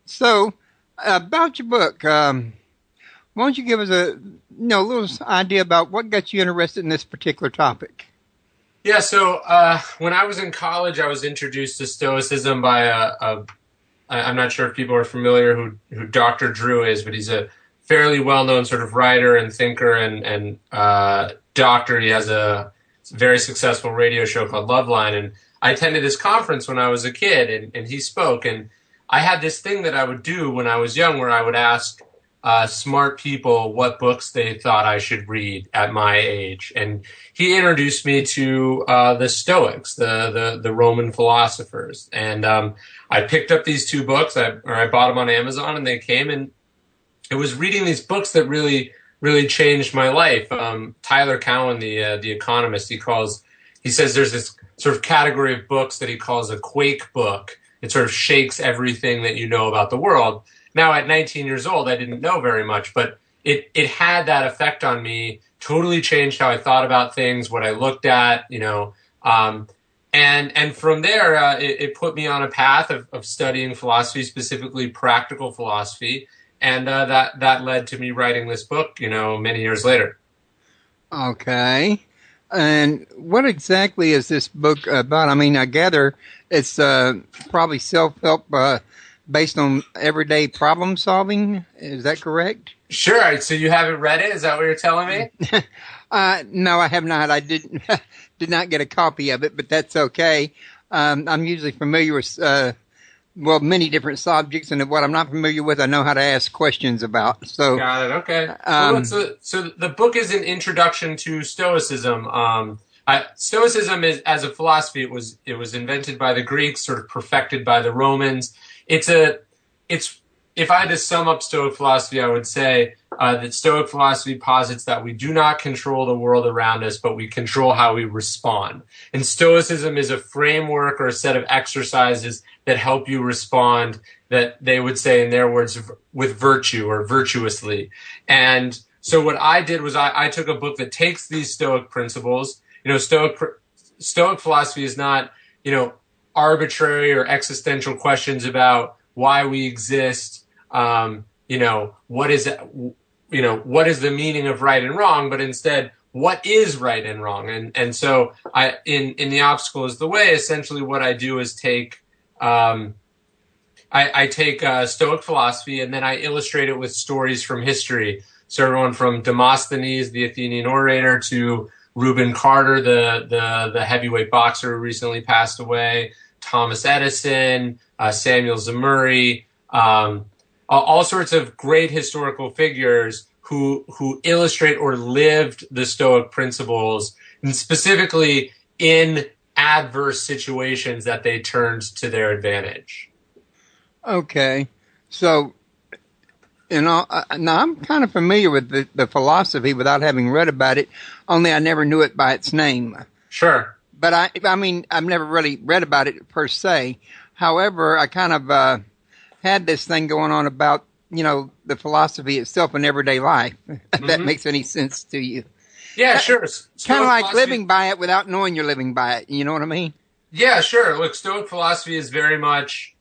So, about your book, why don't you give us a little idea about what got you interested in this particular topic? Yeah, so when I was in college, I was introduced to Stoicism by I'm not sure if people are familiar who Dr. Drew is, but he's a fairly well-known sort of writer and thinker and doctor. He has a very successful radio show called Loveline, and I attended his conference when I was a kid, and he spoke, and I had this thing that I would do when I was young, where I would ask smart people what books they thought I should read at my age. And he introduced me to the Stoics, the Roman philosophers. And I picked up these two books, I bought them on Amazon, and they came. And it was reading these books that really changed my life. Tyler Cowen, the economist, he says there's this sort of category of books that he calls a quake book. It sort of shakes everything that you know about the world. Now, at 19 years old, I didn't know very much, but it had that effect on me, totally changed how I thought about things, what I looked at, and from there, it put me on a path of studying philosophy, specifically practical philosophy, and that led to me writing this book, many years later. Okay. And what exactly is this book about? I mean, I gather it's probably self-help based on everyday problem solving. Is that correct? Sure. So you haven't read it? Is that what you're telling me? No, I have not. I did not get a copy of it, but that's okay. I'm usually familiar with many different subjects, and what I'm not familiar with, I know how to ask questions about. So, got it. Okay. So the book is an introduction to Stoicism. Stoicism is, as a philosophy, it was invented by the Greeks, sort of perfected by the Romans. It's if I had to sum up Stoic philosophy, I would say that Stoic philosophy posits that we do not control the world around us, but we control how we respond. And Stoicism is a framework or a set of exercises that help you respond, that they would say in their words, with virtue or virtuously. And so what I did was I took a book that takes these Stoic principles. Stoic philosophy is not, arbitrary or existential questions about why we exist. What is the meaning of right and wrong, but instead, what is right and wrong? And so in the obstacle is the way, essentially what I do is I take Stoic philosophy and then I illustrate it with stories from history. So everyone from Demosthenes, the Athenian orator, to Reuben Carter, the heavyweight boxer who recently passed away, Thomas Edison, Samuel Zemurray, all sorts of great historical figures who illustrate or lived the Stoic principles, and specifically in adverse situations that they turned to their advantage. Okay. So, now I'm kind of familiar with the philosophy without having read about it, only I never knew it by its name. Sure. But I mean, I've never really read about it per se. However, I kind of had this thing going on about, the philosophy itself in everyday life, if that makes any sense to you. Yeah, sure. Kind of like living by it without knowing you're living by it. You know what I mean? Yeah, sure. Look, Stoic philosophy is very much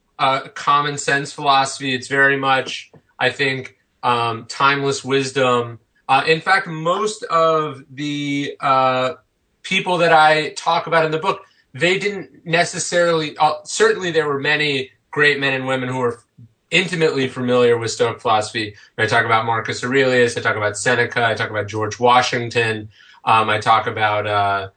common sense philosophy. It's very much, I think, timeless wisdom. In fact, most of the people that I talk about in the book, they didn't necessarily, certainly there were many great men and women who were intimately familiar with Stoic philosophy. I talk about Marcus Aurelius, I talk about Seneca, I talk about George Washington, I talk about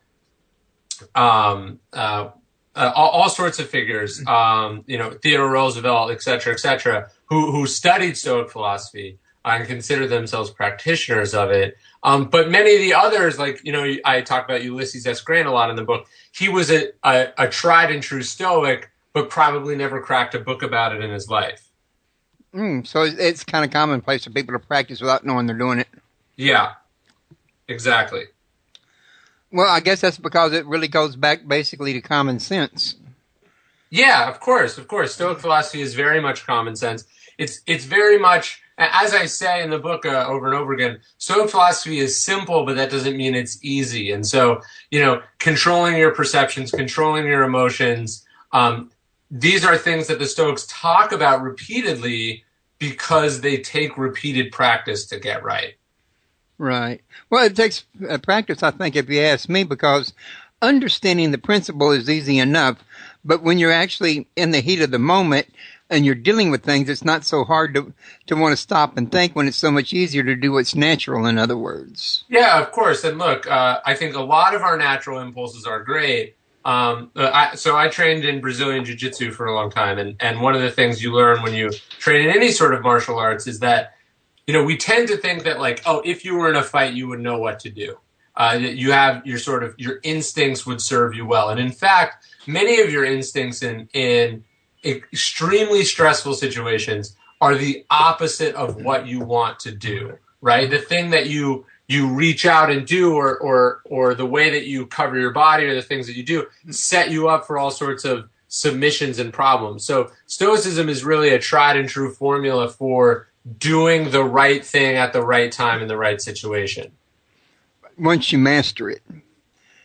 all sorts of figures, Theodore Roosevelt, et cetera, who studied Stoic philosophy and consider themselves practitioners of it. But many of the others, I talk about Ulysses S. Grant a lot in the book. He was a tried and true Stoic, but probably never cracked a book about it in his life. So it's kind of commonplace for people to practice without knowing they're doing it. Yeah, exactly. Well, I guess that's because it really goes back basically to common sense. Yeah, of course. Stoic philosophy is very much common sense. It's very much, as I say in the book over and over again, Stoic philosophy is simple, but that doesn't mean it's easy. And so, controlling your perceptions, controlling your emotions, these are things that the Stoics talk about repeatedly because they take repeated practice to get right. Right. Well, it takes practice, I think, if you ask me, because understanding the principle is easy enough. But when you're actually in the heat of the moment and you're dealing with things, it's not so hard to want to stop and think when it's so much easier to do what's natural, in other words. Yeah, of course. And look, I think a lot of our natural impulses are great. So I trained in Brazilian Jiu-Jitsu for a long time. And one of the things you learn when you train in any sort of martial arts is that, we tend to think that like, oh, if you were in a fight, you would know what to do. You have your instincts would serve you well. And in fact, many of your instincts in extremely stressful situations are the opposite of what you want to do, right? The thing that you reach out and do or the way that you cover your body or the things that you do set you up for all sorts of submissions and problems. So Stoicism is really a tried and true formula for doing the right thing at the right time in the right situation. Once you master it.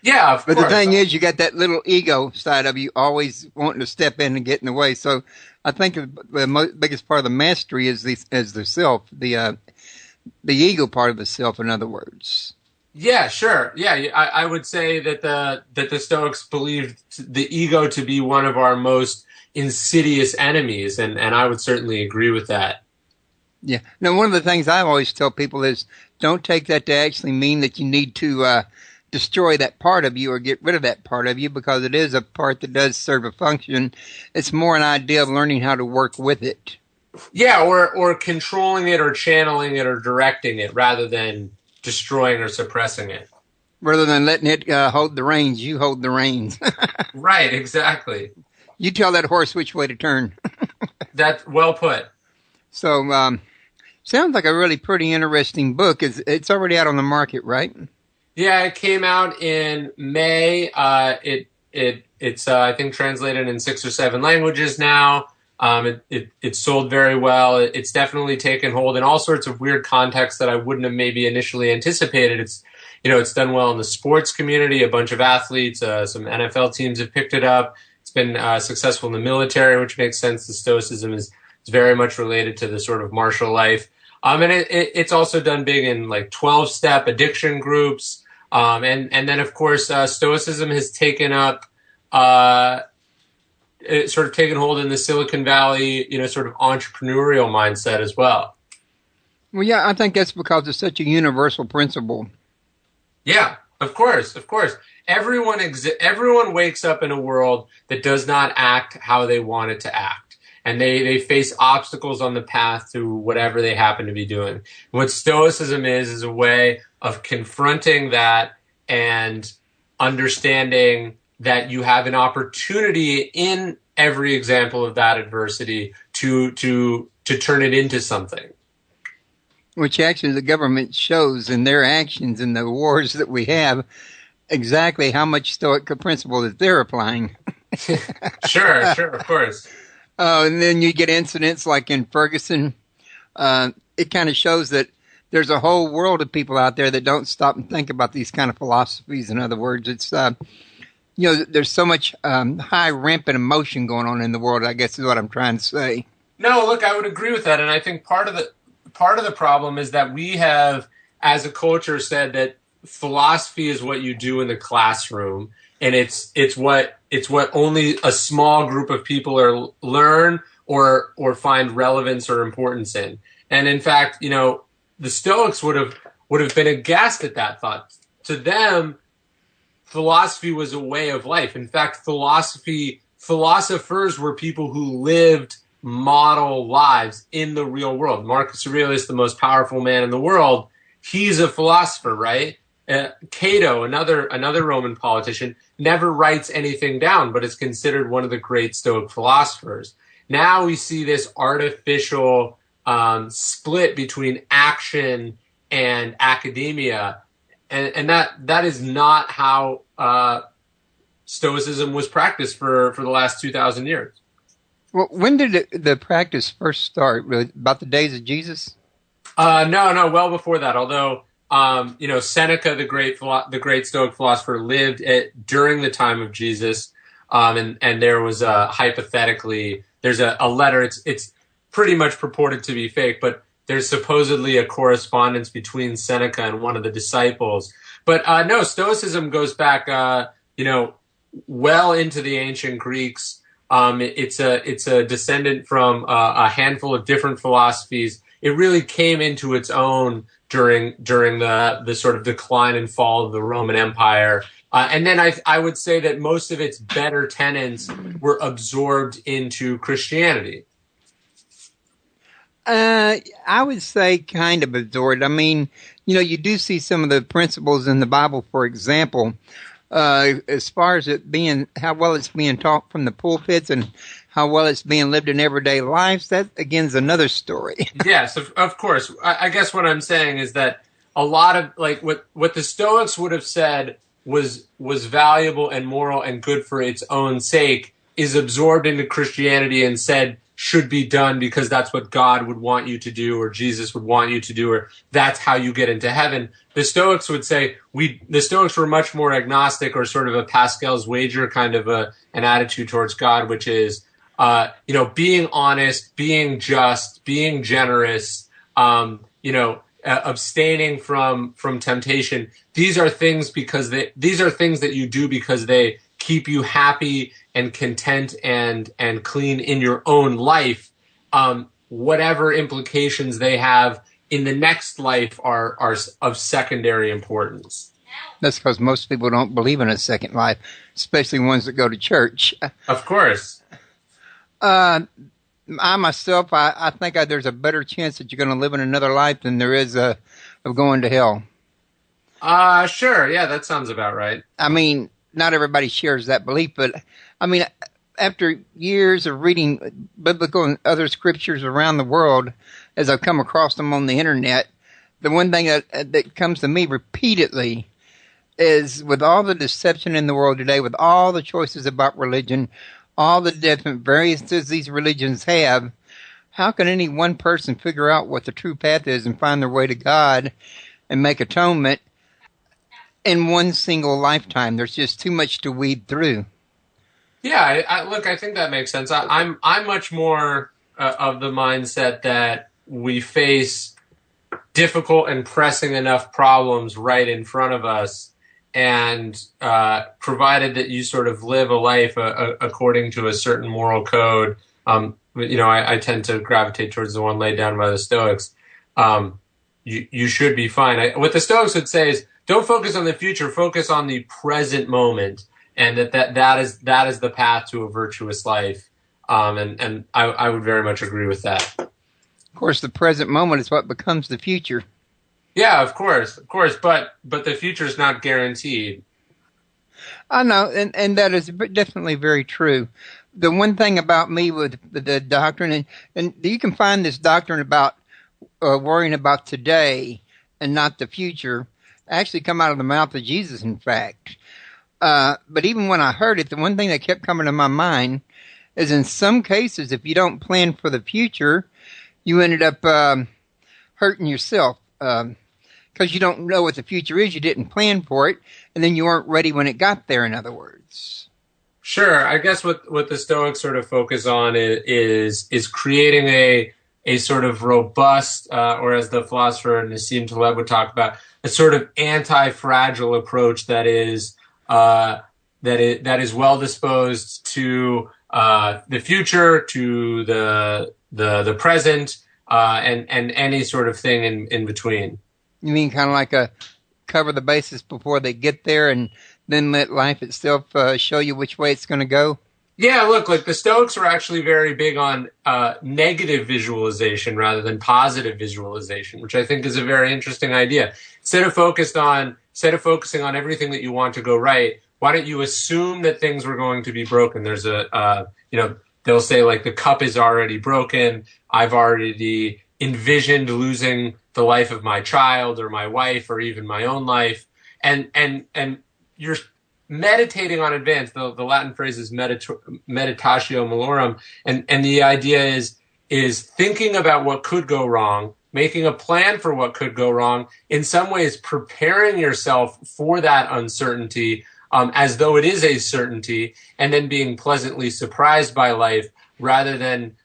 Yeah, of But course. the thing is, you got that little ego side of you always wanting to step in and get in the way. So I think the biggest part of the mastery is the self, the ego part of the self, in other words. Yeah, sure. Yeah, I would say that the Stoics believed the ego to be one of our most insidious enemies, and I would certainly agree with that. Yeah. Now, one of the things I always tell people is don't take that to actually mean that you need to destroy that part of you or get rid of that part of you, because it is a part that does serve a function. It's more an idea of learning how to work with it. Yeah, or controlling it or channeling it or directing it rather than destroying or suppressing it. Rather than letting it hold the reins, you hold the reins. Right, exactly. You tell that horse which way to turn. That's well put. So, sounds like a really pretty interesting book. It's already out on the market, right? Yeah, it came out in May. It's I think translated in 6 or 7 languages now. It sold very well. It's definitely taken hold in all sorts of weird contexts that I wouldn't have maybe initially anticipated. It's done well in the sports community. A bunch of athletes, some NFL teams have picked it up. It's been successful in the military, which makes sense. The Stoicism is very much related to the sort of martial life. And it's also done big in like 12-step addiction groups. And then, of course, Stoicism has taken up, it sort of taken hold in the Silicon Valley, sort of entrepreneurial mindset as well. Well, yeah, I think that's because it's such a universal principle. Yeah, of course. Everyone wakes up in a world that does not act how they want it to act. And they face obstacles on the path to whatever they happen to be doing. What Stoicism is a way of confronting that and understanding that you have an opportunity in every example of that adversity to turn it into something. Which actually the government shows in their actions in the wars that we have exactly how much Stoic principle that they're applying. Sure, of course. And then you get incidents like in Ferguson. It kind of shows that there's a whole world of people out there that don't stop and think about these kind of philosophies. In other words, it's there's so much high rampant emotion going on in the world, I guess is what I'm trying to say. No, look, I would agree with that, and I think part of the problem is that we have, as a culture, said that philosophy is what you do in the classroom, and it's what only a small group of people learn or find relevance or importance in. And in fact, the Stoics would have been aghast at that thought. To them, philosophy was a way of life. In fact, philosophers were people who lived model lives in the real world. Marcus Aurelius, the most powerful man in the world, he's a philosopher, right? Cato, another Roman politician, never writes anything down, but is considered one of the great Stoic philosophers. Now we see this artificial split between action and academia, and that is not how Stoicism was practiced for the last 2,000 years. Well, when did the practice first start? Really, about the days of Jesus? No, well before that. Although, Seneca, the great Stoic philosopher, lived during the time of Jesus. and there was hypothetically there's a letter. It's pretty much purported to be fake, but there's supposedly a correspondence between Seneca and one of the disciples. But no, Stoicism goes back, well into the ancient Greeks. It's a descendant from a handful of different philosophies. It really came into its own during the sort of decline and fall of the Roman Empire. And then I would say that most of its better tenets were absorbed into Christianity. I would say kind of absorbed. I mean, you do see some of the principles in the Bible, for example, as far as it being, how well it's being taught from the pulpits and how well it's being lived in everyday lives. That, again, is another story. Yes, of course. I guess what I'm saying is that a lot of, like, what the Stoics would have said was valuable and moral and good for its own sake is absorbed into Christianity and said should be done because that's what God would want you to do, or Jesus would want you to do, or that's how you get into heaven. The Stoics would say the Stoics were much more agnostic, or sort of a Pascal's wager kind of an attitude towards God, which is being honest, being just, being generous, abstaining from temptation. These are things that you do because they keep you happy and content and clean in your own life. Whatever implications they have in the next life are of secondary importance. That's because most people don't believe in a second life, especially ones that go to church. Of course. I myself, I think there's a better chance that you're going to live in another life than there is of going to hell. Sure. Yeah, that sounds about right. I mean, not everybody shares that belief, but I mean, after years of reading biblical and other scriptures around the world, as I've come across them on the internet, the one thing that comes to me repeatedly is, with all the deception in the world today, with all the choices about religion, all the different variances these religions have, how can any one person figure out what the true path is and find their way to God and make atonement in one single lifetime? There's just too much to weed through. Yeah, I think that makes sense. I'm much more of the mindset that we face difficult and pressing enough problems right in front of us, and provided that you sort of live a life according to a certain moral code, I tend to gravitate towards the one laid down by the Stoics. You should be fine. What the Stoics would say is, don't focus on the future, focus on the present moment, and that is the path to a virtuous life. And I would very much agree with that. Of course, the present moment is what becomes the future. Yeah, of course, but the future is not guaranteed. I know, and that is definitely very true. The one thing about me with the doctrine, and you can find this doctrine about worrying about today and not the future, actually come out of the mouth of Jesus, in fact. But even when I heard it, the one thing that kept coming to my mind is, in some cases, if you don't plan for the future, you ended up hurting yourself because you don't know what the future is. You didn't plan for it, and then you weren't ready when it got there, in other words. Sure. I guess what the Stoics sort of focus on is creating a sort of robust, or as the philosopher Nassim Taleb would talk about, a sort of anti-fragile approach that is well disposed to the future, to the present, and any sort of thing in between. You mean kind of like cover the bases before they get there, and then let life itself show you which way it's going to go? Yeah, look, like the Stoics were actually very big on negative visualization rather than positive visualization, which I think is a very interesting idea. Instead of focusing on everything that you want to go right, why don't you assume that things were going to be broken? There's they'll say, like, the cup is already broken. I've already envisioned losing the life of my child or my wife or even my own life. And you're meditating on advance. The Latin phrase is meditatio malorum. And the idea is thinking about what could go wrong, making a plan for what could go wrong, in some ways preparing yourself for that uncertainty, as though it is a certainty, and then being pleasantly surprised by life rather than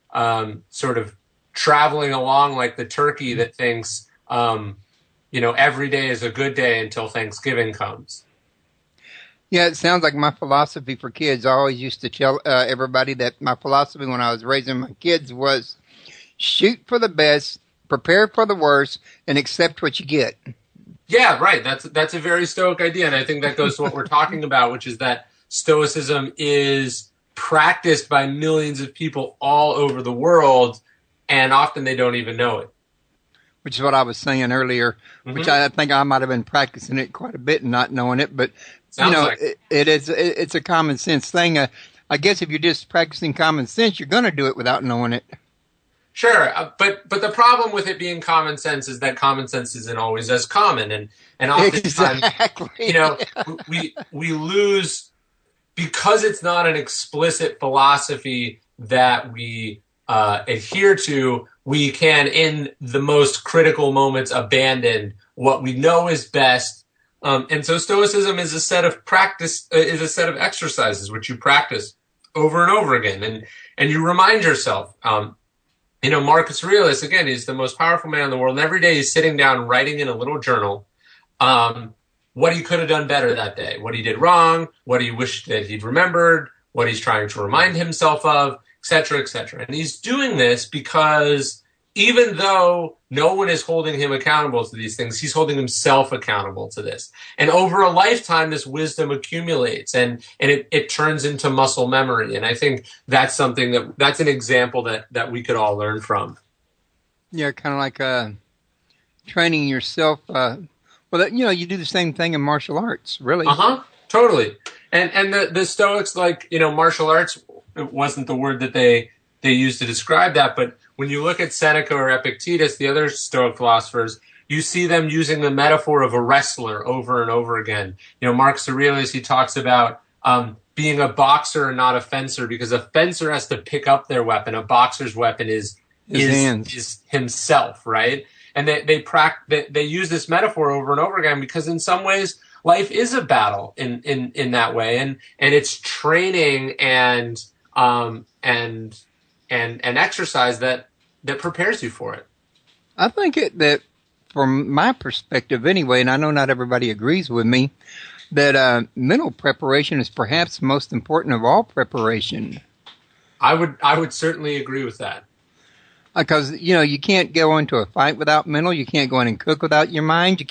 sort of traveling along like the turkey that thinks, every day is a good day until Thanksgiving comes. Yeah, it sounds like my philosophy for kids. I always used to tell everybody that my philosophy when I was raising my kids was shoot for the best, prepare for the worst, and accept what you get. Yeah, right. That's a very Stoic idea, and I think that goes to what we're talking about, which is that Stoicism is practiced by millions of people all over the world, and often they don't even know it. Which is what I was saying earlier, which I think I might have been practicing it quite a bit and not knowing it, but Sounds like it's a common sense thing. I guess if you're just practicing common sense, you're going to do it without knowing it. Sure, but the problem with it being common sense is that common sense isn't always as common, and oftentimes, exactly. we lose because it's not an explicit philosophy that we adhere to. We can, in the most critical moments, abandon what we know is best. And so Stoicism is a set of exercises which you practice over and over again, and you remind yourself. Marcus Aurelius, again, he's the most powerful man in the world, and every day he's sitting down writing in a little journal what he could have done better that day, what he did wrong, what he wished that he'd remembered, what he's trying to remind himself of, et cetera, et cetera. And he's doing this because even though no one is holding him accountable to these things, he's holding himself accountable to this. And over a lifetime, this wisdom accumulates and it turns into muscle memory. And I think that's something that's an example that we could all learn from. Yeah, kind of like training yourself. You do the same thing in martial arts, really. Totally. And the Stoics, martial arts, it wasn't the word that they used to describe that, but when you look at Seneca or Epictetus, the other Stoic philosophers, you see them using the metaphor of a wrestler over and over again. Marcus Aurelius, he talks about being a boxer and not a fencer, because a fencer has to pick up their weapon. A boxer's weapon is himself, right? And they use this metaphor over and over again because in some ways life is a battle in that way, and it's training and exercise that prepares you for it. I think that from my perspective anyway, and I know not everybody agrees with me, that mental preparation is perhaps the most important of all preparation. I would certainly agree with that. Because, you can't go into a fight without mental. You can't go in and cook without your mind.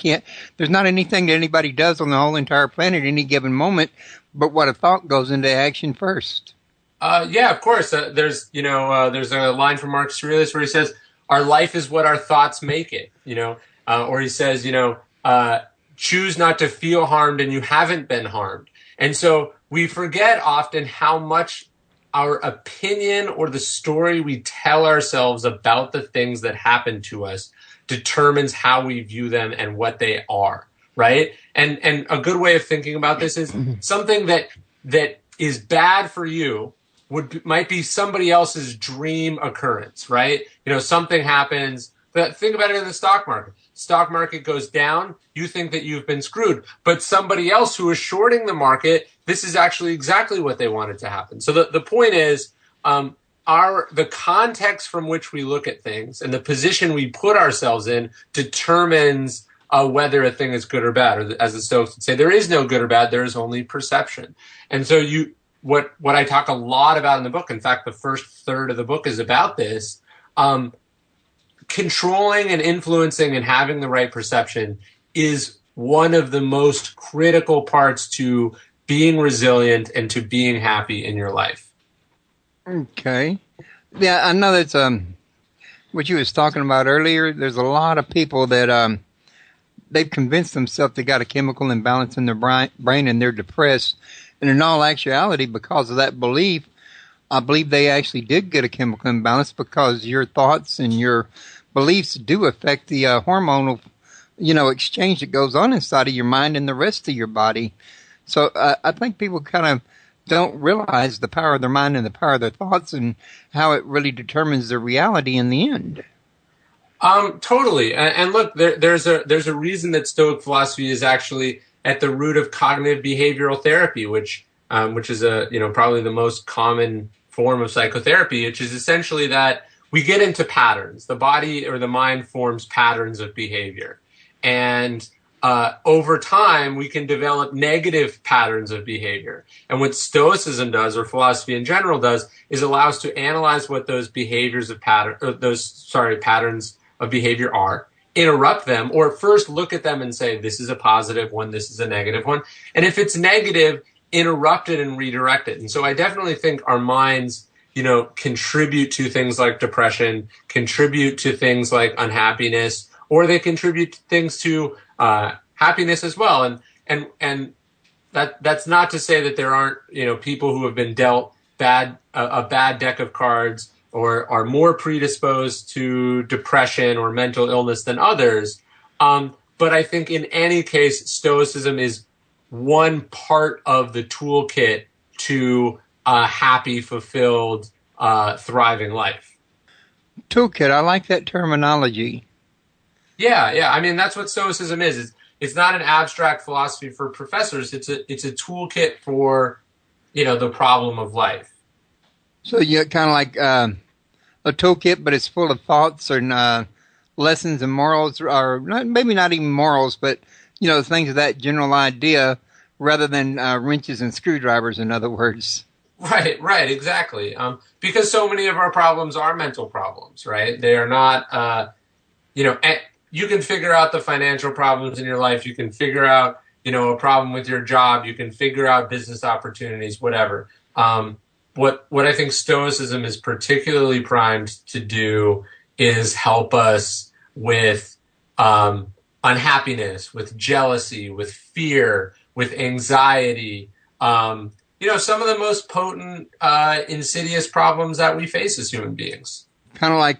There's not anything that anybody does on the whole entire planet at any given moment, but what a thought goes into action first. Yeah, of course. There's a line from Marcus Aurelius where he says, "Our life is what our thoughts make it." Or he says, "Choose not to feel harmed, and you haven't been harmed." And so we forget often how much our opinion or the story we tell ourselves about the things that happen to us determines how we view them and what they are, right? And a good way of thinking about this is something that is bad for you might be somebody else's dream occurrence, right? Something happens. But think about it in the stock market. Stock market goes down. You think that you've been screwed. But somebody else who is shorting the market, this is actually exactly what they wanted to happen. So the point is, the context from which we look at things and the position we put ourselves in determines whether a thing is good or bad. Or as the Stoics would say, there is no good or bad. There is only perception. And so what I talk a lot about in the book, in fact, the first third of the book is about this, controlling and influencing and having the right perception is one of the most critical parts to being resilient and to being happy in your life. Okay. Yeah, I know that's what you was talking about earlier. There's a lot of people that they've convinced themselves they got a chemical imbalance in their brain and they're depressed. And in all actuality, because of that belief, I believe they actually did get a chemical imbalance because your thoughts and your beliefs do affect the hormonal, exchange that goes on inside of your mind and the rest of your body. So I think people kind of don't realize the power of their mind and the power of their thoughts and how it really determines their reality in the end. Totally. And look, there's a reason that Stoic philosophy is actually at the root of cognitive behavioral therapy, which is probably the most common form of psychotherapy, which is essentially that we get into patterns. The body or the mind forms patterns of behavior. And over time, we can develop negative patterns of behavior. And what Stoicism does, or philosophy in general does, is allow us to analyze what those patterns of behavior are, interrupt them, or first look at them and say, this is a positive one, this is a negative one. And if it's negative, interrupt it and redirect it. And so I definitely think our minds, contribute to things like depression, contribute to things like unhappiness, or they contribute to things to happiness as well. And that's not to say that there aren't, people who have been dealt a bad deck of cards or are more predisposed to depression or mental illness than others. But I think in any case, Stoicism is one part of the toolkit to a happy, fulfilled, thriving life. Toolkit, I like that terminology. Yeah. I mean, that's what Stoicism is. It's not an abstract philosophy for professors. It's a toolkit for, the problem of life. So you're kind of like a toolkit, but it's full of thoughts and lessons and morals, or maybe not even morals, but things of that general idea, rather than wrenches and screwdrivers. In other words. Right, exactly. Because so many of our problems are mental problems, right? They are not, you can figure out the financial problems in your life. You can figure out, a problem with your job. You can figure out business opportunities, whatever. What I think Stoicism is particularly primed to do is help us with unhappiness, with jealousy, with fear, with anxiety, some of the most potent, insidious problems that we face as human beings. Kind of like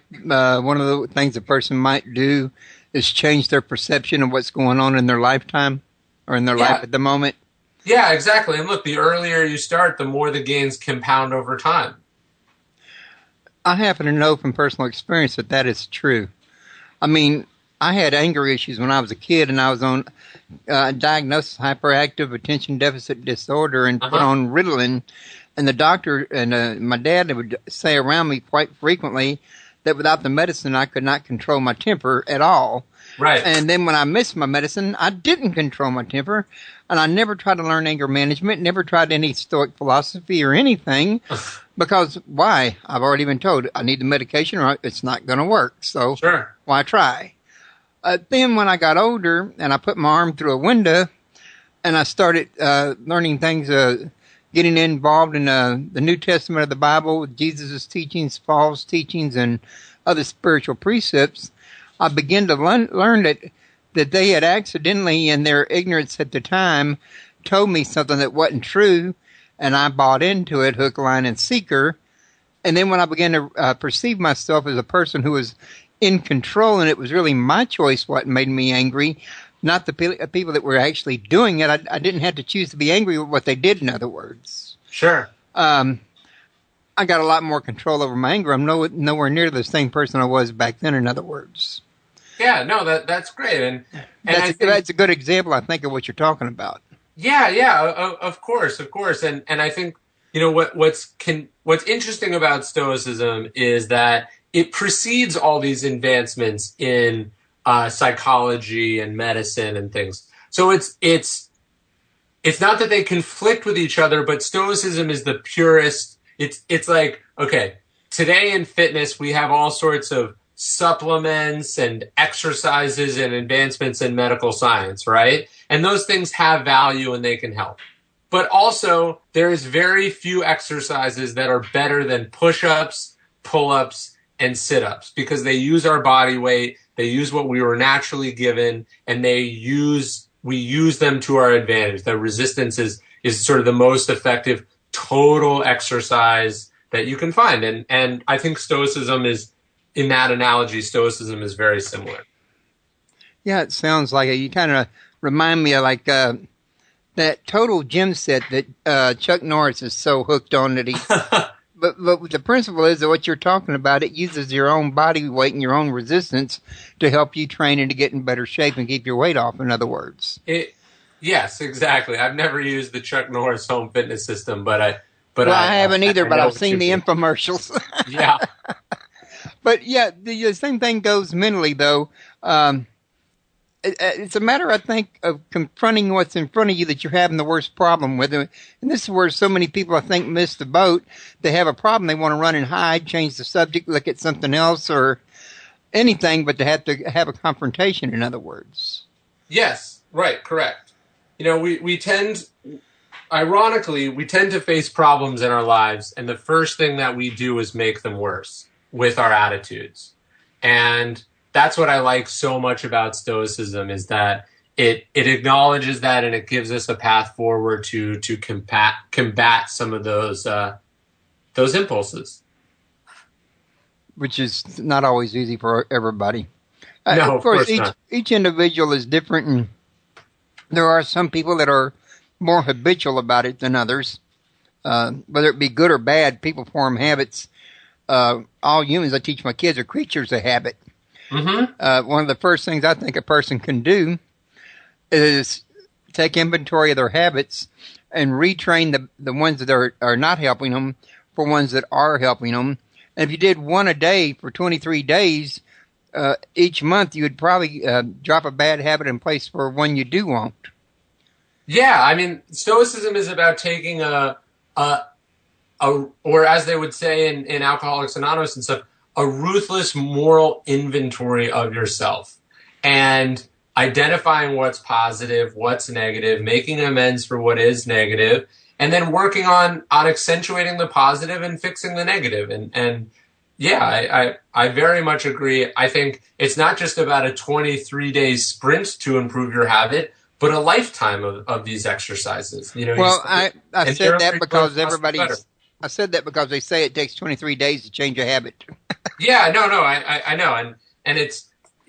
one of the things a person might do is change their perception of what's going on in their lifetime or in their life at the moment. Yeah, exactly. And look, the earlier you start, the more the gains compound over time. I happen to know from personal experience that is true. I mean, I had anger issues when I was a kid, and I was on diagnosis hyperactive attention deficit disorder and put on Ritalin. And the doctor and my dad would say around me quite frequently that without the medicine, I could not control my temper at all. Right. And then when I missed my medicine, I didn't control my temper. And I never tried to learn anger management, never tried any Stoic philosophy or anything. Because why? I've already been told I need the medication or it's not going to work. So sure. Why try? Then when I got older and I put my arm through a window and I started learning things, getting involved in the New Testament of the Bible, Jesus' teachings, Paul's teachings, and other spiritual precepts, I began to learn that they had accidentally, in their ignorance at the time, told me something that wasn't true, and I bought into it, hook, line, and sinker. And then when I began to perceive myself as a person who was in control, and it was really my choice what made me angry, not the people that were actually doing it. I didn't have to choose to be angry with what they did, in other words. Sure. I got a lot more control over my anger. I'm nowhere near the same person I was back then, in other words. Yeah, no, that's great. And that's a good example, I think, of what you're talking about. Yeah, of course. And I think, what's interesting about Stoicism is that it precedes all these advancements in psychology and medicine and things. So it's not that they conflict with each other, but Stoicism is the purest. It's like, okay, today in fitness, we have all sorts of supplements and exercises and advancements in medical science, right? And those things have value and they can help. But also, there is very few exercises that are better than push-ups, pull-ups, and sit-ups because they use our body weight, they use what we were naturally given, and we use them to our advantage. The resistance is sort of the most effective total exercise that you can find. And I think Stoicism is, in that analogy, Stoicism is very similar. Yeah, it sounds like it. You kind of remind me of like that total gym set that Chuck Norris is so hooked on that he... But the principle is that what you're talking about, it uses your own body weight and your own resistance to help you train and to get in better shape and keep your weight off, in other words. Yes, exactly. I've never used the Chuck Norris home fitness system, Well, I haven't either, I but know I've what seen you the mean. infomercials. Yeah. But yeah, the same thing goes mentally, though. Um, it's a matter, I think, of confronting what's in front of you that you're having the worst problem with. And this is where so many people, I think, miss the boat. They have a problem, they want to run and hide, change the subject, look at something else, or anything, but to have a confrontation. In other words, Yes, right, correct. We tend, ironically, we tend to face problems in our lives, and the first thing that we do is make them worse with our attitudes. And that's what I like so much about Stoicism is that it acknowledges that and it gives us a path forward to combat some of those impulses. which is not always easy for everybody. No, Of of course, course not. each individual is different, and there are some people that are more habitual about it than others. Whether it be good or bad, people form habits. All humans, I teach my kids, are creatures of habit. Hmm. One of the first things I think a person can do is take inventory of their habits and retrain the ones that are not helping them for ones that are helping them. And if you did one a day for 23 days, each month you would probably drop a bad habit in place for one you do want. Yeah, I mean, Stoicism is about taking a or as they would say in Alcoholics Anonymous and stuff, a ruthless moral inventory of yourself and identifying what's positive, what's negative, making amends for what is negative, and then working on accentuating the positive and fixing the negative. And yeah, I very much agree. I think it's not just about a 23-day sprint to improve your habit, but a lifetime of these exercises. You Well, start, I and said there that you grow because faster, better. I said that because they say it takes 23 days to change a habit. Yeah, no, I know, and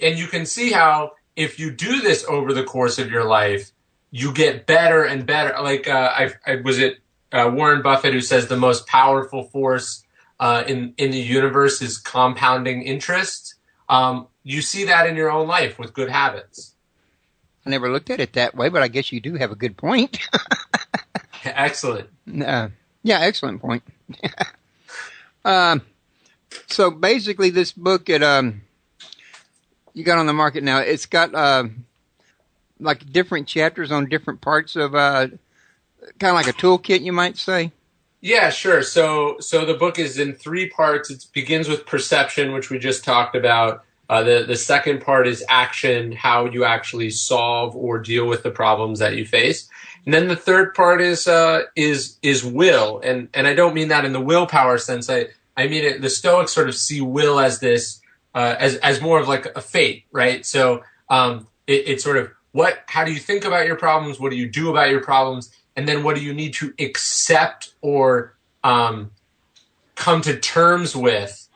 and you can see how if you do this over the course of your life, you get better and better. Like I was it Warren Buffett who says the most powerful force in the universe is compounding interest. You see that in your own life with good habits. I never looked at it that way, but I guess you do have a good point. Excellent. Yeah, excellent point. um, so basically, this book you got on the market now. It's got like different chapters on different parts of kind of like a toolkit, you might say. Yeah, sure. So the book is in three parts. It begins with perception, which we just talked about. The second part is action, how you actually solve or deal with the problems that you face. And then the third part is will, and I don't mean that in the willpower sense. I mean it. The Stoics sort of see will as this as more of like a fate, right? So it's sort of how do you think about your problems? What do you do about your problems? And then what do you need to accept or come to terms with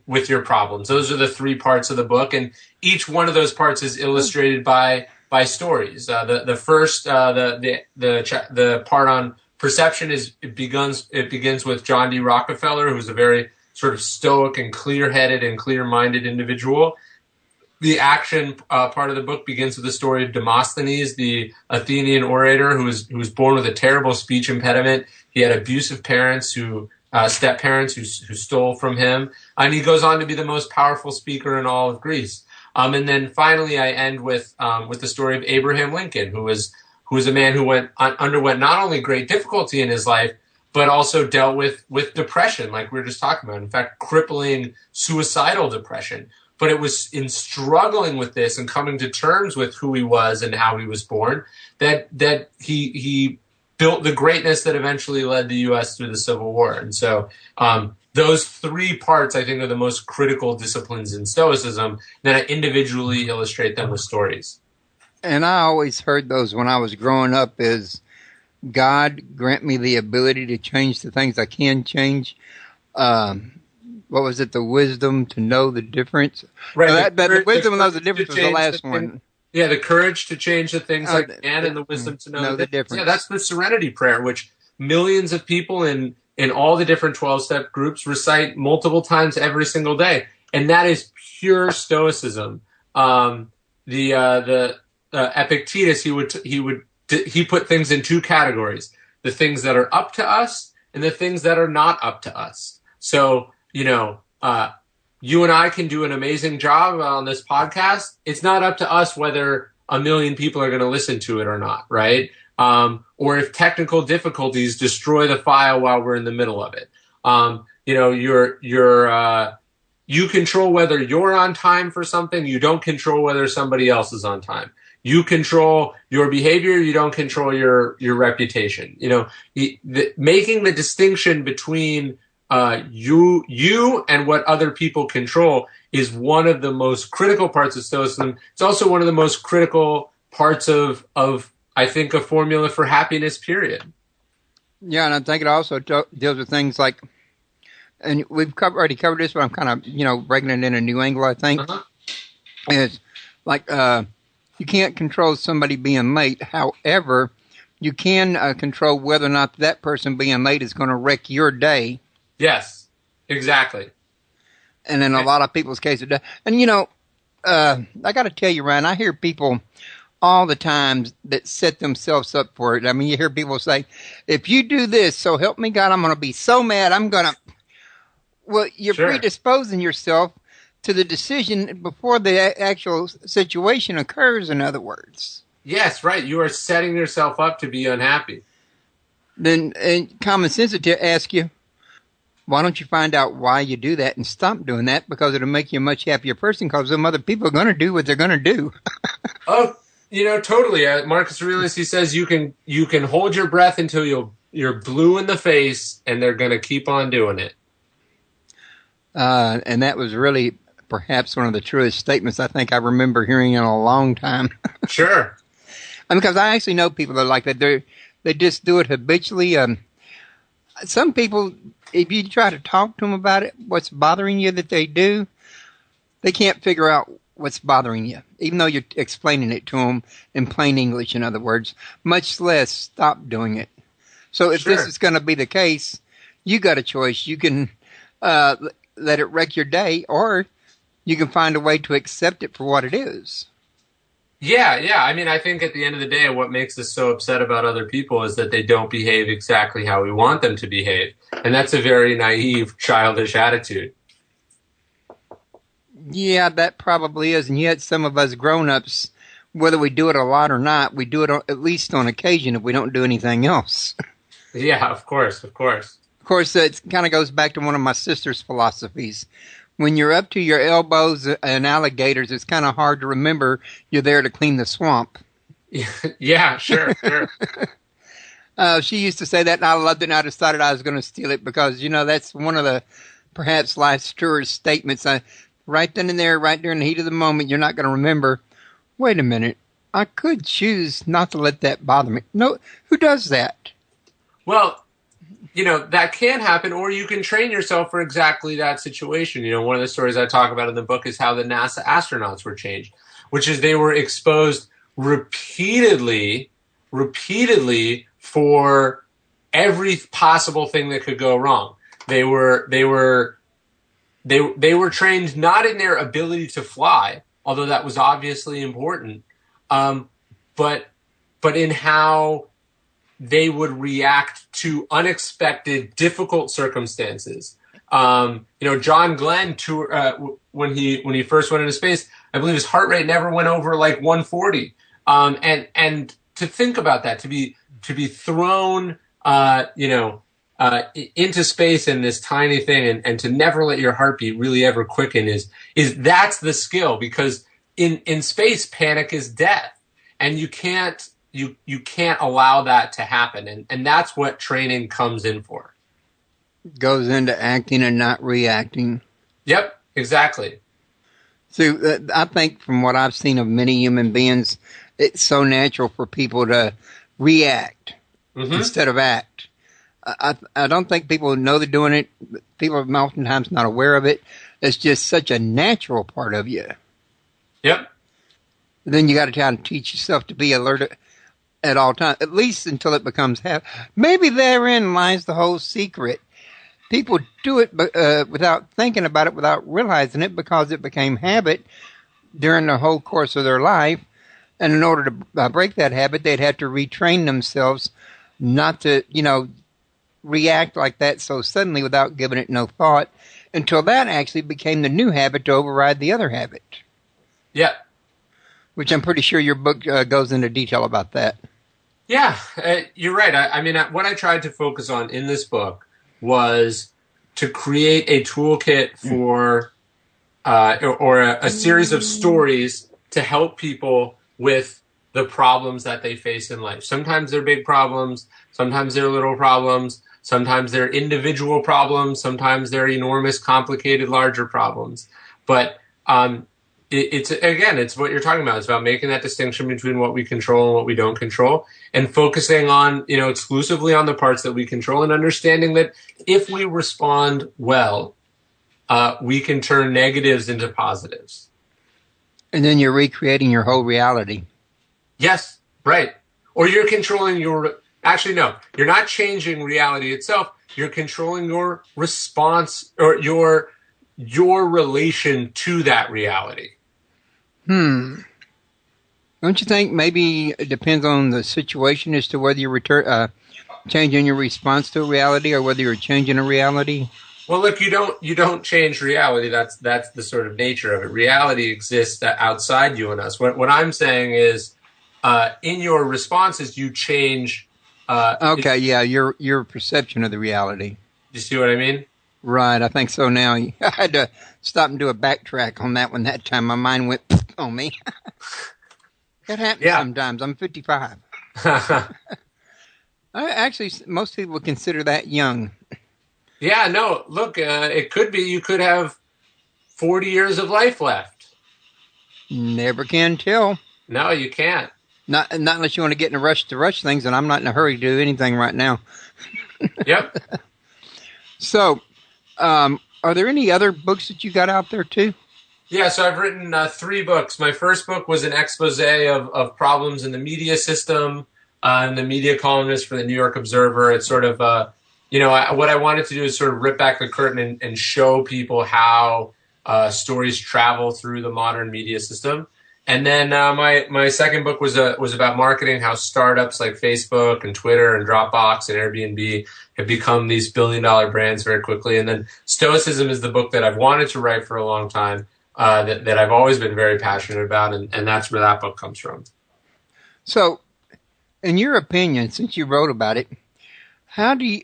with your problems? Those are the three parts of the book, and each one of those parts is illustrated by stories. The first the part on perception it begins with John D. Rockefeller, who's a very sort of stoic and clear-headed and clear-minded individual. The action part of the book begins with the story of Demosthenes, the Athenian orator who was born with a terrible speech impediment. He had abusive parents step parents who stole from him, and he goes on to be the most powerful speaker in all of Greece. And then finally, I end with the story of Abraham Lincoln, who was a man who underwent not only great difficulty in his life, but also dealt with depression, like we were just talking about. In fact, crippling suicidal depression. But it was in struggling with this and coming to terms with who he was and how he was born that he built the greatness that eventually led the U.S. through the Civil War. And so those three parts, I think, are the most critical disciplines in Stoicism. Then I individually illustrate them with stories. And I always heard those when I was growing up is God grant me the ability to change the things I can change. What was it? The wisdom to know the difference. Right. The wisdom to know the difference was the last one. Yeah, the courage to change the things I can and the wisdom to know the difference. Yeah, that's the Serenity Prayer, which millions of people in all the different 12-step groups recite multiple times every single day. And that is pure Stoicism. The Epictetus, he put things in two categories: the things that are up to us and the things that are not up to us. So, you and I can do an amazing job on this podcast. It's not up to us whether a million people are going to listen to it or not, right? Or if technical difficulties destroy the file while we're in the middle of it. You control whether you're on time for something. You don't control whether somebody else is on time. You control your behavior. You don't control your reputation. Making the distinction between you and what other people control is one of the most critical parts of Stoicism. It's also one of the most critical parts of I think, a formula for happiness, period. Yeah, and I think it also deals with things like, and we've already covered this, but I'm kind of, breaking it in a new angle, I think. Uh-huh. It's like you can't control somebody being late. However, you can control whether or not that person being late is going to wreck your day. Yes, exactly. And in a lot of people's cases, and I got to tell you, Ryan, I hear people all the time that set themselves up for it. I mean, you hear people say, if you do this, so help me God, I'm going to be so mad, well, you're Sure. predisposing yourself to the decision before the actual situation occurs, in other words. Yes, right. You are setting yourself up to be unhappy. Then common sense would ask you, why don't you find out why you do that and stop doing that? Because it'll make you a much happier person, because some other people are going to do what they're going to do. Oh, totally. Marcus Aurelius, he says you can hold your breath until you're blue in the face, and they're going to keep on doing it. And that was really perhaps one of the truest statements I think I remember hearing in a long time. Sure. Because I actually know people that are like that. They just do it habitually. Some people, if you try to talk to them about it, what's bothering you that they do, they can't figure out what's bothering you, even though you're explaining it to them in plain English, in other words, much less stop doing it. So if Sure. this is going to be the case, you got a choice. You can let it wreck your day, or you can find a way to accept it for what it is. Yeah. I mean, I think at the end of the day, what makes us so upset about other people is that they don't behave exactly how we want them to behave. And that's a very naive, childish attitude. Yeah, that probably is. And yet some of us grown-ups, whether we do it a lot or not, we do it at least on occasion if we don't do anything else. Yeah, of course. Of course, it kind of goes back to one of my sister's philosophies. When you're up to your elbows in alligators, it's kind of hard to remember you're there to clean the swamp. Yeah, sure. She used to say that, and I loved it, and I decided I was going to steal it because, that's one of the perhaps life's truest statements. Right then and there, right during the heat of the moment, you're not going to remember, wait a minute, I could choose not to let that bother me. No, who does that? Well, that can happen, or you can train yourself for exactly that situation. One of the stories I talk about in the book is how the NASA astronauts were changed, which is they were exposed repeatedly for every possible thing that could go wrong. They were trained not in their ability to fly, although that was obviously important, but in how they would react to unexpected, difficult circumstances. John Glenn, when he first went into space, I believe his heart rate never went over like 140. And to think about that, to be thrown, into space in this tiny thing, and to never let your heartbeat really ever quicken is that's the skill, because in space, panic is death, and you can't allow that to happen, and that's what training comes in for. Goes into acting and not reacting. Yep, exactly. So I think from what I've seen of many human beings, it's so natural for people to react instead of act. I don't think people know they're doing it. People are oftentimes not aware of it. It's just such a natural part of you. Yep. Then you got to try to teach yourself to be alert at all times, at least until it becomes habit. Maybe therein lies the whole secret. People do it without thinking about it, without realizing it, because it became habit during the whole course of their life. And in order to break that habit, they'd have to retrain themselves not to, react like that so suddenly without giving it no thought until that actually became the new habit to override the other habit. Yeah. Which I'm pretty sure your book goes into detail about that. Yeah, you're right. I mean, what I tried to focus on in this book was to create a toolkit for or a series of stories to help people with the problems that they face in life. Sometimes they're big problems, sometimes they're little problems, sometimes they're individual problems, sometimes they're enormous, complicated, larger problems. But it's what you're talking about. It's about making that distinction between what we control and what we don't control, and focusing on, exclusively on the parts that we control, and understanding that if we respond well, we can turn negatives into positives. And then you're recreating your whole reality. Yes, right. Or you're controlling actually, no, you're not changing reality itself. You're controlling your response or your relation to that reality. Don't you think maybe it depends on the situation as to whether you're changing your response to a reality or whether you're changing a reality? Well, look, you don't change reality. That's the sort of nature of it. Reality exists outside you and us. What I'm saying is, in your responses, you change. Okay, yeah, your perception of the reality. You see what I mean? Right, I think so now. I had to stop and do a backtrack on that one that time. My mind went on me. That happens sometimes. I'm 55. Actually, most people consider that young. Yeah, no, look, it could be you could have 40 years of life left. Never can tell. No, you can't. Not unless you want to get in a rush to rush things, and I'm not in a hurry to do anything right now. Yep. So, are there any other books that you got out there too? Yeah, so I've written 3 books. My first book was an expose of problems in the media system. I'm the media columnist for the New York Observer. It's sort of, what I wanted to do is sort of rip back the curtain and show people how stories travel through the modern media system. And then my second book was about marketing, how startups like Facebook and Twitter and Dropbox and Airbnb have become these billion-dollar brands very quickly. And then Stoicism is the book that I've wanted to write for a long time, that I've always been very passionate about, and that's where that book comes from. So, in your opinion, since you wrote about it, how do you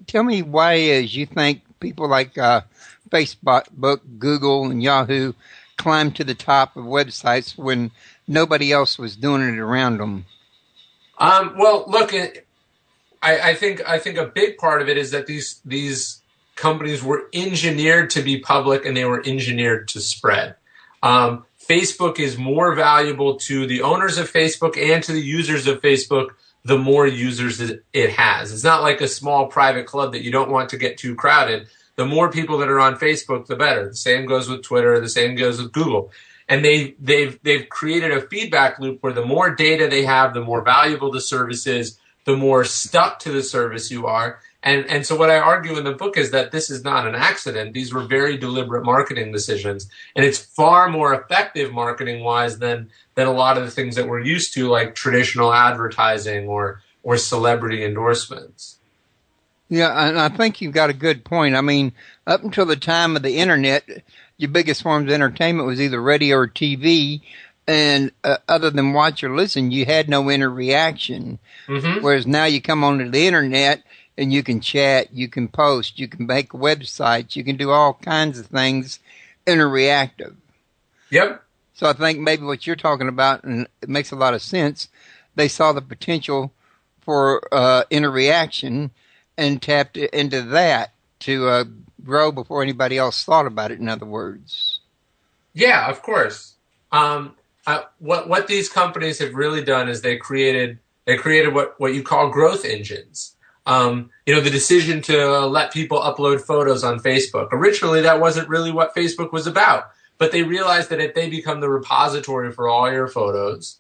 tell me why is you think people like Facebook, Google, and Yahoo climbed to the top of websites when nobody else was doing it around them? Well, look, I think a big part of it is that these companies were engineered to be public, and they were engineered to spread. Facebook is more valuable to the owners of Facebook and to the users of Facebook the more users it has. It's not like a small private club that you don't want to get too crowded. The more people that are on Facebook, the better. The same goes with Twitter. The same goes with Google. And they've created a feedback loop where the more data they have, the more valuable the service is, the more stuck to the service you are. And so what I argue in the book is that this is not an accident. These were very deliberate marketing decisions. And it's far more effective marketing-wise than a lot of the things that we're used to, like traditional advertising or celebrity endorsements. Yeah, and I think you've got a good point. I mean, up until the time of the internet, your biggest forms of entertainment was either radio or TV, and other than watch or listen, you had no interaction. Mm-hmm. Whereas now you come onto the internet and you can chat, you can post, you can make websites, you can do all kinds of things interactive. Yep. So I think maybe what you're talking about, and it makes a lot of sense, they saw the potential for interaction and tapped into that to grow before anybody else thought about it, in other words. Yeah, of course. What these companies have really done is they created what you call growth engines. The decision to let people upload photos on Facebook. Originally, that wasn't really what Facebook was about, but they realized that if they become the repository for all your photos,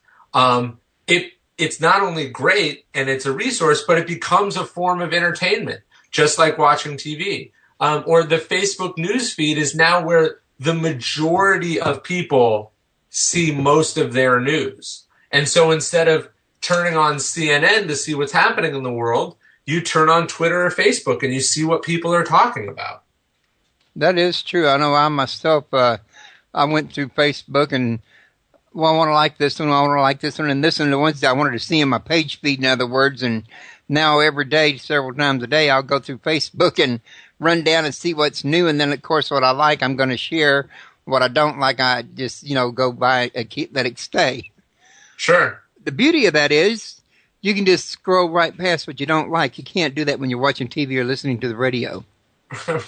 it's not only great and it's a resource, but it becomes a form of entertainment, just like watching TV. Or the Facebook newsfeed is now where the majority of people see most of their news. And so instead of turning on CNN to see what's happening in the world, you turn on Twitter or Facebook and you see what people are talking about. That is true. I know I myself, I went through Facebook and, well, I want to like this one, I want to like this one, and this one, the ones that I wanted to see in my page feed, in other words. And now every day, several times a day, I'll go through Facebook and run down and see what's new. And then, of course, what I like, I'm going to share. What I don't like, I just, go by and let it stay. Sure. The beauty of that is you can just scroll right past what you don't like. You can't do that when you're watching TV or listening to the radio.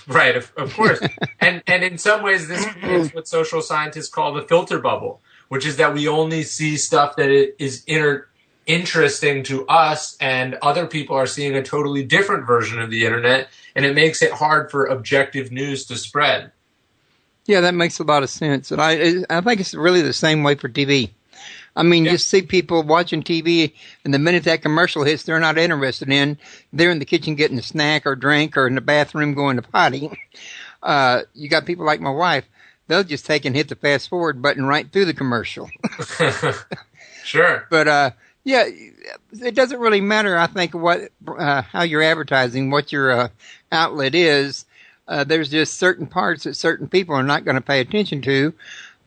Right, of course. and in some ways, this is what social scientists call the filter bubble, which is that we only see stuff that is interesting to us, and other people are seeing a totally different version of the internet, and it makes it hard for objective news to spread. Yeah, that makes a lot of sense. And I think it's really the same way for TV. I mean, you see people watching TV, and the minute that commercial hits, they're not interested in. They're in the kitchen getting a snack or drink, or in the bathroom going to potty. You got people like my wife. They'll just take and hit the fast forward button right through the commercial. Sure. But, yeah, it doesn't really matter, I think, how you're advertising, what your outlet is. There's just certain parts that certain people are not going to pay attention to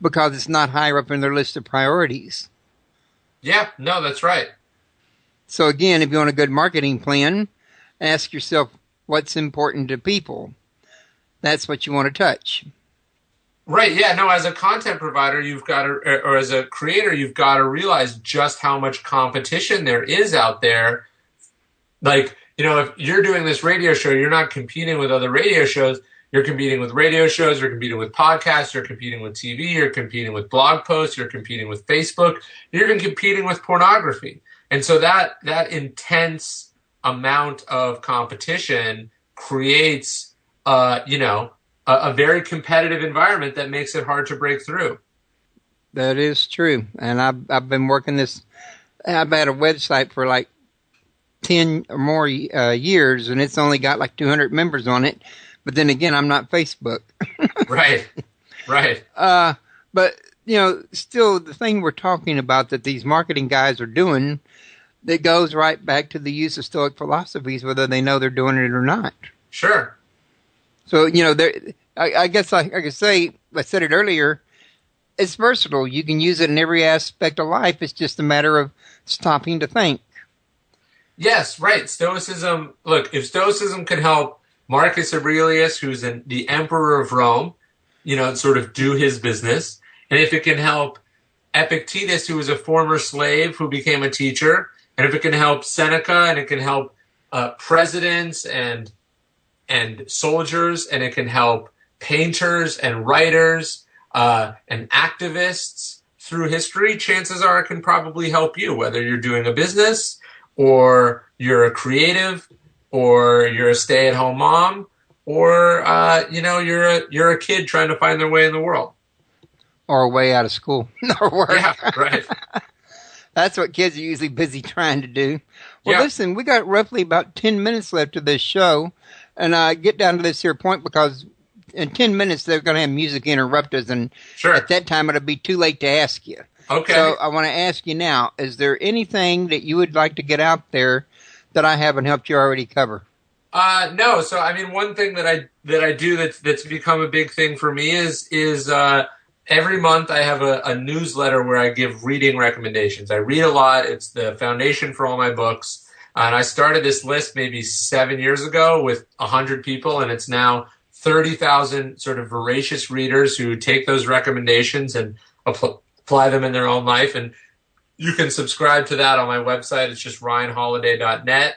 because it's not higher up in their list of priorities. Yeah, no, that's right. So again, if you want a good marketing plan, ask yourself what's important to people. That's what you want to touch. Right, yeah, no, as a content provider, you've got to, or as a creator, you've got to realize just how much competition there is out there. Like, if you're doing this radio show, you're not competing with other radio shows. You're competing with radio shows, you're competing with podcasts, you're competing with TV, you're competing with blog posts, you're competing with Facebook, you're even competing with pornography. And so that intense amount of competition creates, a very competitive environment that makes it hard to break through. That is true. And I've been working this, I've had a website for like 10 or more years, and it's only got like 200 members on it. But then again, I'm not Facebook. Right. But, still the thing we're talking about that these marketing guys are doing, that goes right back to the use of Stoic philosophies, whether they know they're doing it or not. Sure. So, I guess I could say, I said it earlier, it's versatile. You can use it in every aspect of life. It's just a matter of stopping to think. Yes, right. Stoicism, look, if Stoicism could help Marcus Aurelius, who's the emperor of Rome, sort of do his business. And if it can help Epictetus, who was a former slave who became a teacher, and if it can help Seneca, and it can help presidents and soldiers, and it can help painters and writers and activists through history, chances are it can probably help you, whether you're doing a business or you're a creative, or you're a stay-at-home mom, or you're a kid trying to find their way in the world, or a way out of school or work. Yeah, right. That's what kids are usually busy trying to do. Well, Listen, we got roughly about 10 minutes left of this show, and I get down to this here point because in 10 minutes they're going to have music interrupt us, and at that time it'll be too late to ask you. Okay. So I want to ask you now: is there anything that you would like to get out there that I haven't helped you already cover? No. So, I mean, one thing that I do that's become a big thing for me is every month I have a newsletter where I give reading recommendations. I read a lot. It's the foundation for all my books. And I started this list maybe 7 years ago with 100 people, and it's now 30,000 sort of voracious readers who take those recommendations and apply them in their own life. And you can subscribe to that on my website. It's just ryanholiday.net.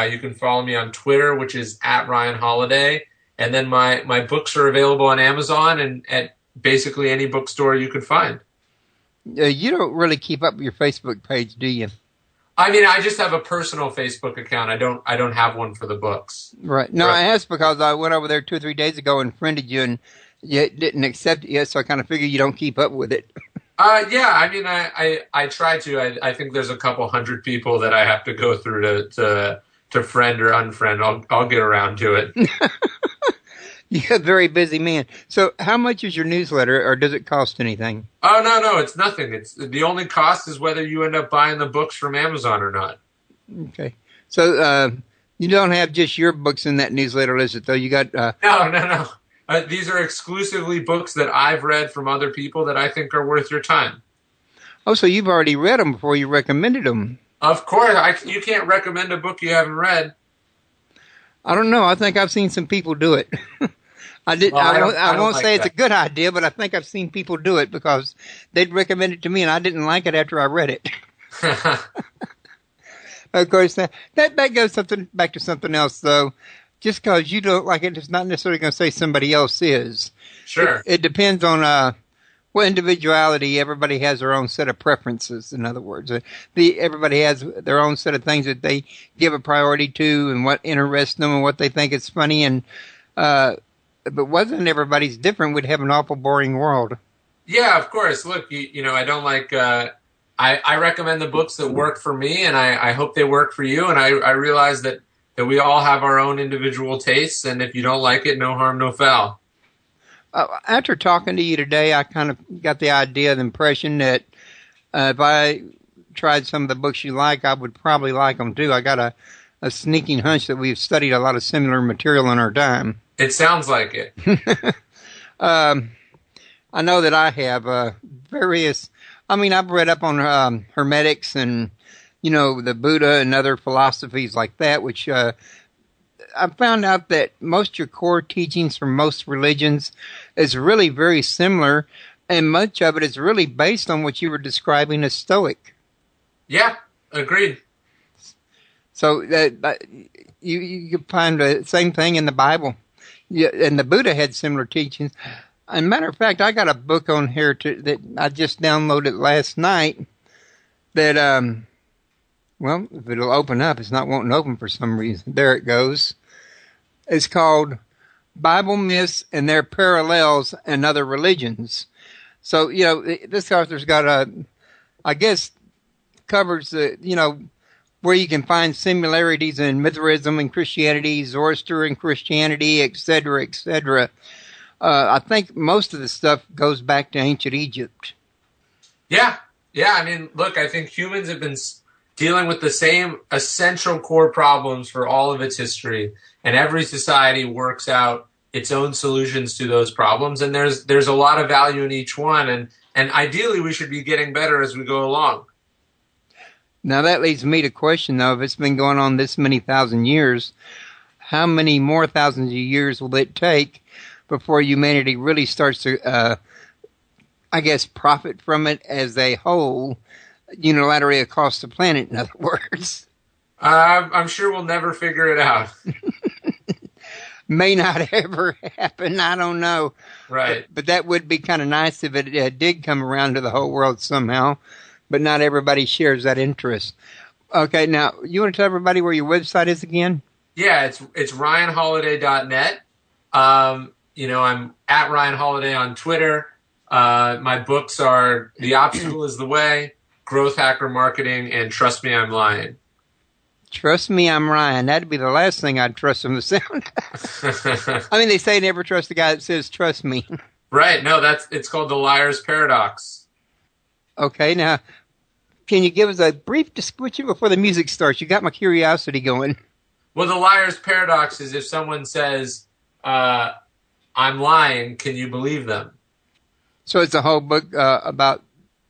You can follow me on Twitter, which is @RyanHoliday. And then my books are available on Amazon and at basically any bookstore you could find. You don't really keep up with your Facebook page, do you? I mean, I just have a personal Facebook account. I don't have one for the books. Right. No, I asked because I went over there 2 or 3 days ago and friended you, and you didn't accept it yet, so I kind of figured you don't keep up with it. Yeah, I mean, I try to. I think there's a couple hundred people that I have to go through to friend or unfriend. I'll get around to it. You're a very busy man. So how much is your newsletter, or does it cost anything? Oh, no, it's nothing. It's the only cost is whether you end up buying the books from Amazon or not. Okay. So you don't have just your books in that newsletter, is it, though? You got... No. These are exclusively books that I've read from other people that I think are worth your time. Oh, so you've already read them before you recommended them. Of course. You can't recommend a book you haven't read. I don't know. I think I've seen some people do it. I did. Well, I won't like say it's that. a good idea, but I think I've seen people do it because they'd recommend it to me, and I didn't like it after I read it. Of course, that goes back to something else, though. Just because you don't like it, it's not necessarily going to say somebody else is. Sure. It depends on what individuality. Everybody has their own set of preferences. In other words, everybody has their own set of things that they give a priority to, and what interests them, and what they think is funny. And but wasn't everybody's different, we'd have an awful boring world. Yeah, of course. Look, I don't like. I recommend the books that work for me, and I hope they work for you. And I realize that we all have our own individual tastes, and if you don't like it, no harm, no foul. After talking to you today, I kind of got the idea, the impression that if I tried some of the books you like, I would probably like them too. I got a sneaking hunch that we've studied a lot of similar material in our time. It sounds like it. I know that I have various. I mean, I've read up on hermetics and the Buddha and other philosophies like that, which I found out that most of your core teachings from most religions is really very similar, and much of it is really based on what you were describing as Stoic. Yeah, agreed. So you can find the same thing in the Bible. Yeah, and the Buddha had similar teachings. As a matter of fact, I got a book on here that I just downloaded last night that, well, if it'll open up, it's not wanting to open for some reason. There it goes. It's called Bible Myths and Their Parallels in Other Religions. So, this author's got I guess, covers where you can find similarities in Mithraism and Christianity, Zoroaster and Christianity, etc., etc. I think most of the stuff goes back to ancient Egypt. Yeah. I mean, look, I think humans have been dealing with the same essential core problems for all of its history, and every society works out its own solutions to those problems, and there's a lot of value in each one, and ideally we should be getting better as we go along. Now that leads me to question, though, if it's been going on this many thousand years, how many more thousands of years will it take before humanity really starts to, I guess, profit from it as a whole, unilaterally across the planet, in other words? I'm sure we'll never figure it out. May not ever happen. I don't know. Right. But that would be kind of nice if it did come around to the whole world somehow. But not everybody shares that interest. Okay, now, you want to tell everybody where your website is again? Yeah, it's ryanholiday.net. I'm at Ryan Holiday on Twitter. My books are The Obstacle is the Way, Growth Hacker Marketing, and Trust Me, I'm Lying. Trust me, I'm Ryan. That'd be the last thing I'd trust them to sound. I mean, they say never trust a guy that says, trust me. Right. No, it's called The Liar's Paradox. Okay, now, can you give us a brief description before the music starts? You got my curiosity going. Well, The Liar's Paradox is if someone says, I'm lying, can you believe them? So it's a whole book about...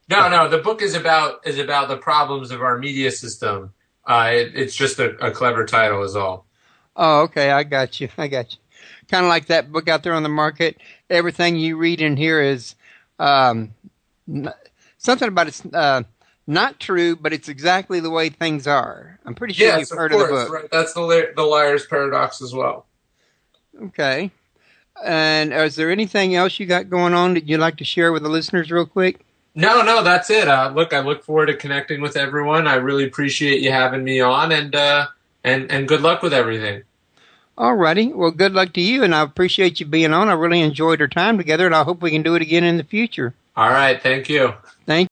No, the book is about the problems of our media system. It's just a clever title is all. Oh, okay, I got you. Kind of like that book out there on the market. Everything you read in here is something about it's not true, but it's exactly the way things are. I'm pretty sure you've heard of the book. Right. That's the Liar's Paradox as well. Okay. And is there anything else you got going on that you'd like to share with the listeners real quick? No, that's it. Look, I look forward to connecting with everyone. I really appreciate you having me on, and good luck with everything. All righty. Well, good luck to you, and I appreciate you being on. I really enjoyed our time together, and I hope we can do it again in the future. All right. Thank you. Thank you.